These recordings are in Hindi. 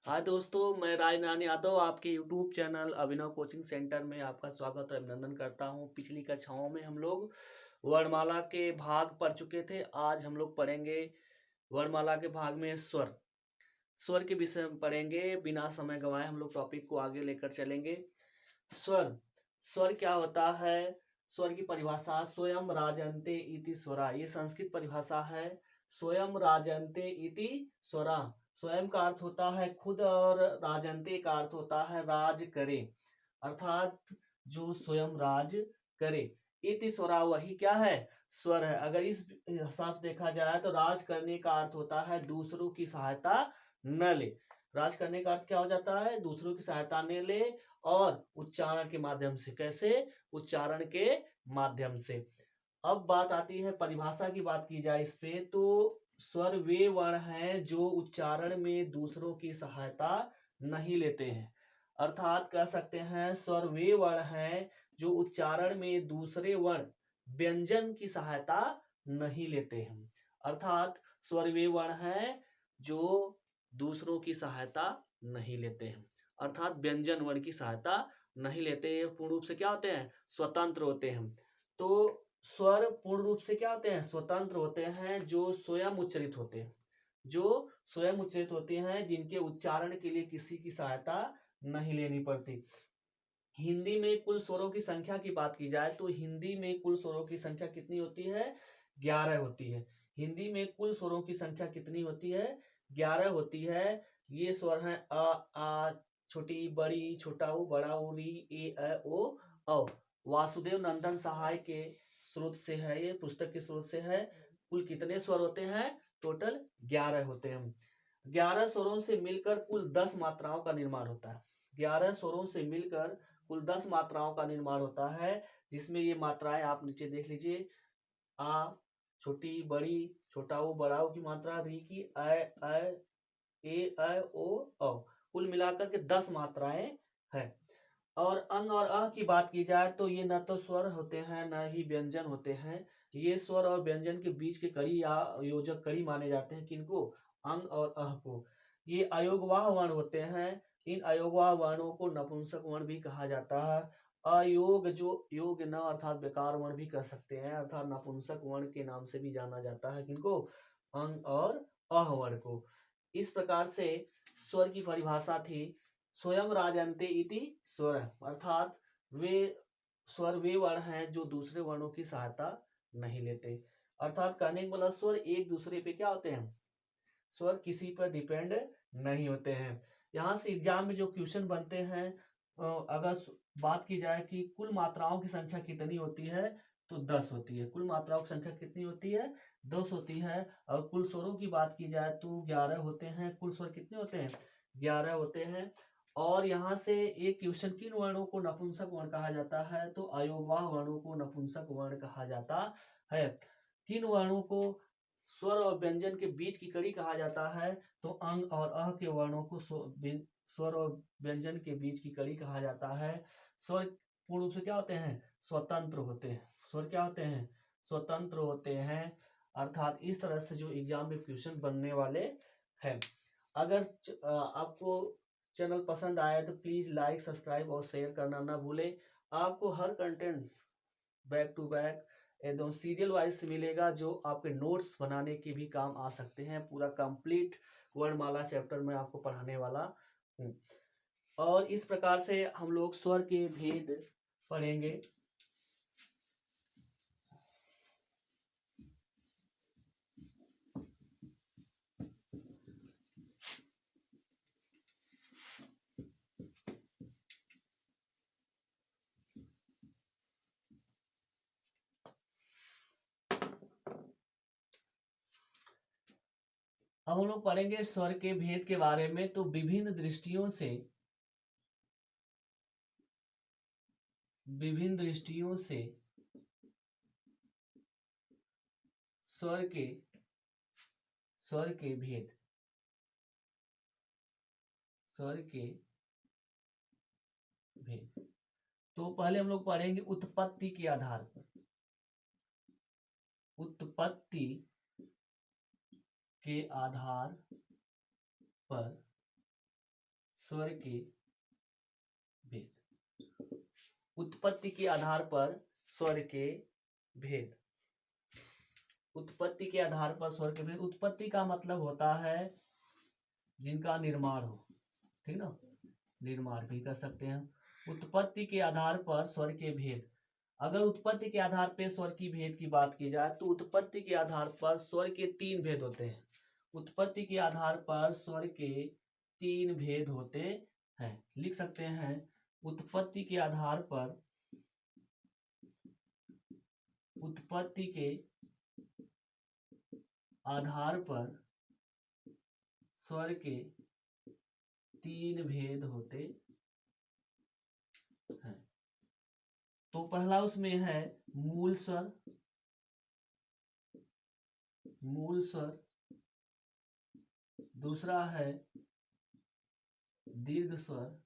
हाँ दोस्तों, मैं राजनारायण यादव आपके यूट्यूब चैनल अभिनव कोचिंग सेंटर में आपका स्वागत और अभिनंदन करता हूँ। पिछली कक्षाओं में हम लोग वर्णमाला के भाग पढ़ चुके थे। आज हम लोग पढ़ेंगे वर्णमाला के भाग में स्वर। स्वर के विषय में पढ़ेंगे। बिना समय गंवाए हम लोग टॉपिक को आगे लेकर चलेंगे। स्वर स्वर क्या होता है? स्वर की परिभाषा स्वयं राजन्ते इति स्वरा। ये संस्कृत परिभाषा है। स्वयं राजन्ते इति स्वरा। स्वयं का अर्थ होता है खुद और राजन्ते का अर्थ होता है राज करे, अर्थात जो स्वयं राज करे। इति स्वरा वही क्या है? स्वर है। अगर इस हिसाब से देखा जाए तो राज करने का अर्थ होता है दूसरों की सहायता न ले। राज करने का अर्थ क्या हो जाता है? दूसरों की सहायता न ले और उच्चारण के माध्यम से। कैसे? उच्चारण के माध्यम से। अब बात आती है परिभाषा की, बात की जाए इस पे तो स्वर वे वर्ण हैं जो उच्चारण में दूसरों की सहायता नहीं लेते हैं। अर्थात कह सकते हैं स्वर वे वर्ण हैं जो उच्चारण में दूसरे वर्ण व्यंजन की सहायता नहीं लेते हैं। अर्थात स्वर वे वर्ण हैं जो दूसरों की सहायता नहीं लेते हैं, अर्थात व्यंजन वर्ण की सहायता नहीं लेते। पूर्ण रूप से क्या होते हैं? स्वतंत्र होते हैं। तो स्वर पूर्ण रूप से क्या होते हैं? स्वतंत्र होते हैं, जो स्वयं उच्चरित होते हैं, जो स्वयं उच्चरित होते हैं, जिनके उच्चारण के लिए किसी की सहायता नहीं लेनी पड़ती। हिंदी में कुल स्वरों की संख्या की बात की जाए तो हिंदी में कुल स्वरों की संख्या कितनी होती है? 11 होती है। हिंदी में कुल स्वरों की संख्या कितनी होती है? 11 होती है। ये स्वर हैं अ, आ, छोटी, बड़ी, छोटा ऊ, बड़ा ऊ, री, ए, ओ, औ। वासुदेव नंदन सहाय के स्रोत से है, ये पुस्तक के स्रोत से है। कुल कितने स्वर होते हैं? टोटल 11 होते हैं। 11 स्वरों से मिलकर कुल 10 मात्राओं का निर्माण होता है। 11 स्वरों से मिलकर कुल 10 मात्राओं का निर्माण होता है, जिसमें ये मात्राएं आप नीचे देख लीजिए। आ, छोटी, बड़ी, छोटा ऊ, बड़ा ऊ की मात्रा, री की, ए, ओ, औ। कुल मिलाकर के 10 मात्राएं हैं। और अंग और अ की बात की जाए तो ये न तो स्वर होते हैं न ही व्यंजन होते हैं। ये स्वर और व्यंजन के बीच के कड़ी या योजक कड़ी माने जाते हैं। किनको? अंग और अह को। ये अयोगवाह वर्ण होते हैं। इन अयोगवाह वर्णों को नपुंसक वर्ण भी कहा जाता है। अयोग जो योग न अर्थात बेकार वर्ण भी कह सकते हैं, अर्थात नपुंसक वर्ण के नाम से भी जाना जाता है। किनको? अंग और अह वर्ण को। इस प्रकार से स्वर की परिभाषा थी स्वयं राजन्ते इति स्वर, अर्थात वे स्वर वे वर्ण हैं जो दूसरे वर्णों की सहायता नहीं लेते। अर्थात कहने का मतलब स्वर एक दूसरे पे क्या होते हैं? स्वर किसी पर डिपेंड नहीं होते हैं। यहाँ से एग्जाम में जो क्वेश्चन बनते हैं, अगर बात की जाए कि कुल मात्राओं की संख्या कितनी होती है तो 10 होती है। कुल मात्राओं की संख्या कितनी होती है? 10 होती है। और कुल स्वरों की बात की जाए तो 11 होते हैं। कुल स्वर कितने होते हैं? 11 होते हैं। और यहाँ से एक क्वेश्चन, किन वर्णों को नपुंसक वर्ण कहा जाता है? तो अयोगवाह वर्णों को नपुंसक वर्ण कहा जाता है। किन वर्णों को स्वर और व्यंजन के बीच की कड़ी कहा जाता है? तो अंग और अह के वर्णों को स्वर और व्यंजन के बीच की कड़ी कहा जाता है। स्वर पूर्ण रूप से क्या होते हैं? स्वतंत्र होते हैं। स्वर क्या होते हैं? स्वतंत्र होते हैं। अर्थात इस तरह से जो एग्जाम में क्वेश्चन बनने वाले हैं। अगर आपको चैनल पसंद आया तो प्लीज लाइक, सब्सक्राइब और शेयर करना ना भूलें। आपको हर कंटेंट्स बैक टू बैक एकदम सीरियल वाइज से मिलेगा, जो आपके नोट्स बनाने के भी काम आ सकते हैं। पूरा कंप्लीट वर्णमाला चैप्टर में आपको पढ़ाने वाला हूँ। और इस प्रकार से हम लोग स्वर के भेद पढ़ेंगे। अब हम लोग पढ़ेंगे स्वर के भेद के बारे में। तो विभिन्न दृष्टियों से स्वर के स्वर के भेद स्वर के भेद। तो पहले हम लोग पढ़ेंगे उत्पत्ति के आधार पर। उत्पत्ति के आधार पर स्वर के भेद। उत्पत्ति के आधार पर स्वर के भेद। उत्पत्ति के आधार पर स्वर के भेद। उत्पत्ति का मतलब होता है जिनका निर्माण हो, ठीक ना, निर्माण भी कर सकते हैं। उत्पत्ति के आधार पर स्वर के भेद। अगर उत्पत्ति के आधार पर स्वर की भेद की बात की जाए तो उत्पत्ति के आधार पर स्वर के 3 भेद होते हैं। उत्पत्ति के आधार पर स्वर के 3 भेद होते हैं। लिख सकते हैं, उत्पत्ति के आधार पर स्वर के 3 भेद होते हैं। तो पहला उसमें है मूल स्वर, दूसरा है दीर्घ स्वर,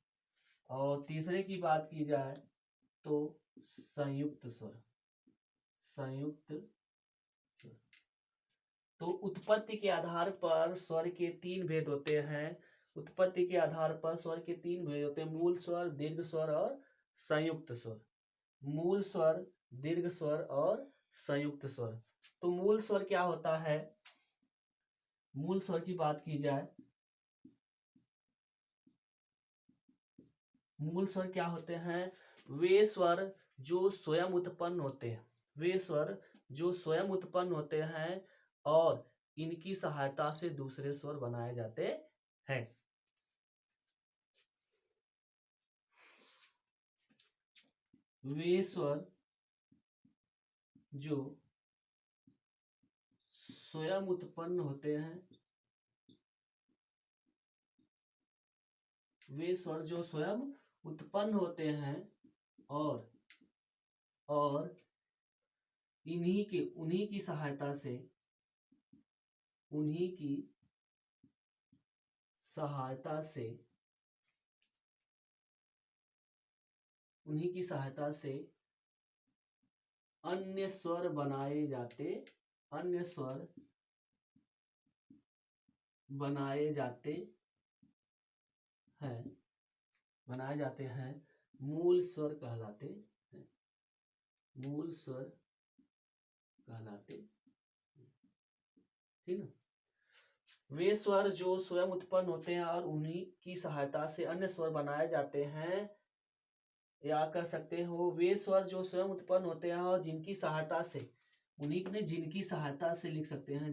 और तीसरे की बात की जाए तो संयुक्त स्वर। तो उत्पत्ति के आधार पर स्वर के 3 भेद होते हैं। उत्पत्ति के आधार पर स्वर के 3 भेद होते हैं, मूल स्वर, दीर्घ स्वर और संयुक्त स्वर। मूल स्वर, दीर्घ स्वर और संयुक्त स्वर। तो मूल स्वर क्या होता है? मूल स्वर की बात की जाए, मूल स्वर क्या होते हैं? वे स्वर जो स्वयं उत्पन्न होते हैं, वे स्वर जो स्वयं उत्पन्न होते हैं और इनकी सहायता से दूसरे स्वर बनाए जाते हैं। वे स्वर जो स्वयं उत्पन्न होते हैं, वे स्वर जो स्वयं उत्पन्न होते हैं और उन्हीं की सहायता से अन्य स्वर बनाए जाते हैं, मूल स्वर कहलाते हैं। ठीक ना। वे स्वर जो स्वयं उत्पन्न होते हैं और उन्हीं की सहायता से अन्य स्वर बनाए जाते हैं, या कह सकते हो वे स्वर जो स्वयं उत्पन्न होते हैं और जिनकी सहायता से, जिनकी सहायता से लिख सकते हैं,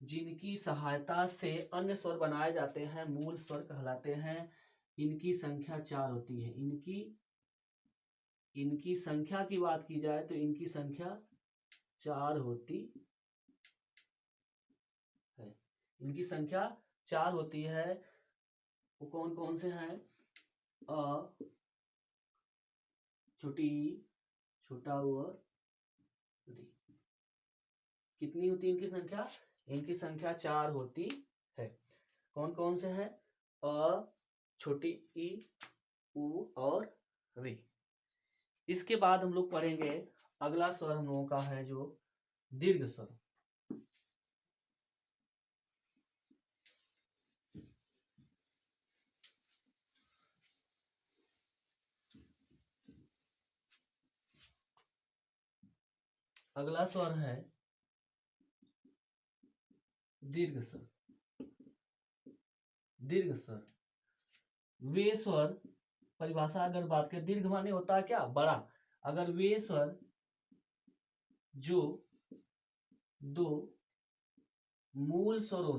जिनकी सहायता से अन्य स्वर बनाए जाते हैं, मूल स्वर कहलाते हैं। इनकी संख्या 4 होती है। इनकी संख्या की बात की जाए तो इनकी संख्या 4 होती है। इनकी संख्या 4 होती है। वो कौन कौन से हैं? अ, छोटी ई, छोटा उ और री। कितनी होती है इनकी संख्या? इनकी संख्या 4 होती है। कौन कौन से हैं? अ, छोटी ई, उ और री। इसके बाद हम लोग पढ़ेंगे, अगला स्वर हम लोगों का है जो दीर्घ स्वर। अगला स्वर है दीर्घ स्वर। वे स्वर, परिभाषा अगर बात करें, दीर्घ माने होता है क्या? बड़ा। अगर वे स्वर जो 2 मूल स्वरों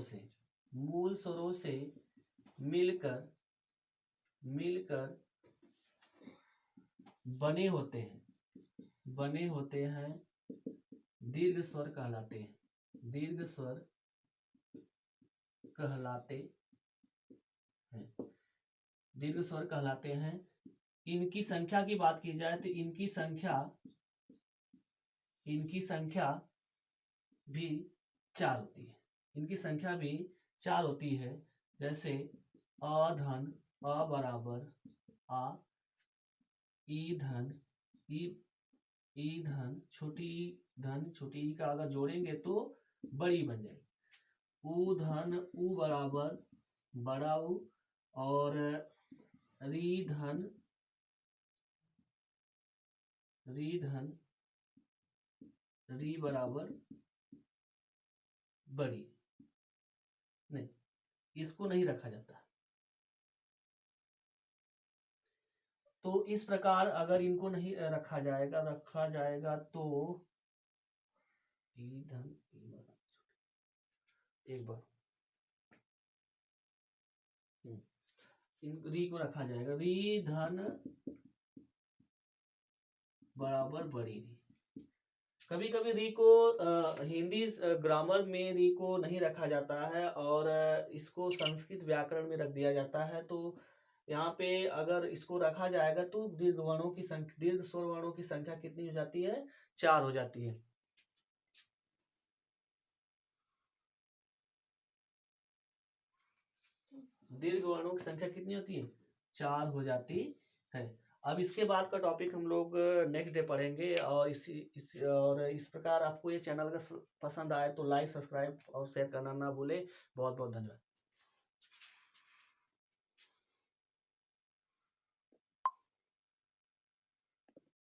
से मिलकर बने होते हैं, दीर्घ स्वर कहलाते हैं। दीर्घ स्वर कहलाते हैं। इनकी संख्या की बात की जाए तो इनकी संख्या भी 4 होती है। इनकी संख्या भी 4 होती है। जैसे अ धन अ बराबर आ, ई धन छोटी धन छोटी ई का अगर जोड़ेंगे तो बड़ी बन जाएगी। उ धन उ बराबर बड़ा उ, और री धन री बराबर बड़ी, नहीं, इसको नहीं रखा जाता। तो इस प्रकार अगर इनको नहीं रखा जाएगा तो री धन एक बार इन री को रखा जाएगा, री धन बराबर बड़ी री। कभी कभी री को हिंदी ग्रामर में री को नहीं रखा जाता है और इसको संस्कृत व्याकरण में रख दिया जाता है। तो यहाँ पे अगर इसको रखा जाएगा तो दीर्घ स्वर वर्णों की संख्या कितनी हो जाती है? 4 हो जाती है। दीर्घ वर्णों की संख्या कितनी होती है? 4 हो जाती है। अब इसके बाद का टॉपिक हम लोग नेक्स्ट डे पढ़ेंगे। और इस प्रकार आपको ये चैनल का पसंद आए तो लाइक, सब्सक्राइब और शेयर करना ना भूले। बहुत बहुत धन्यवाद।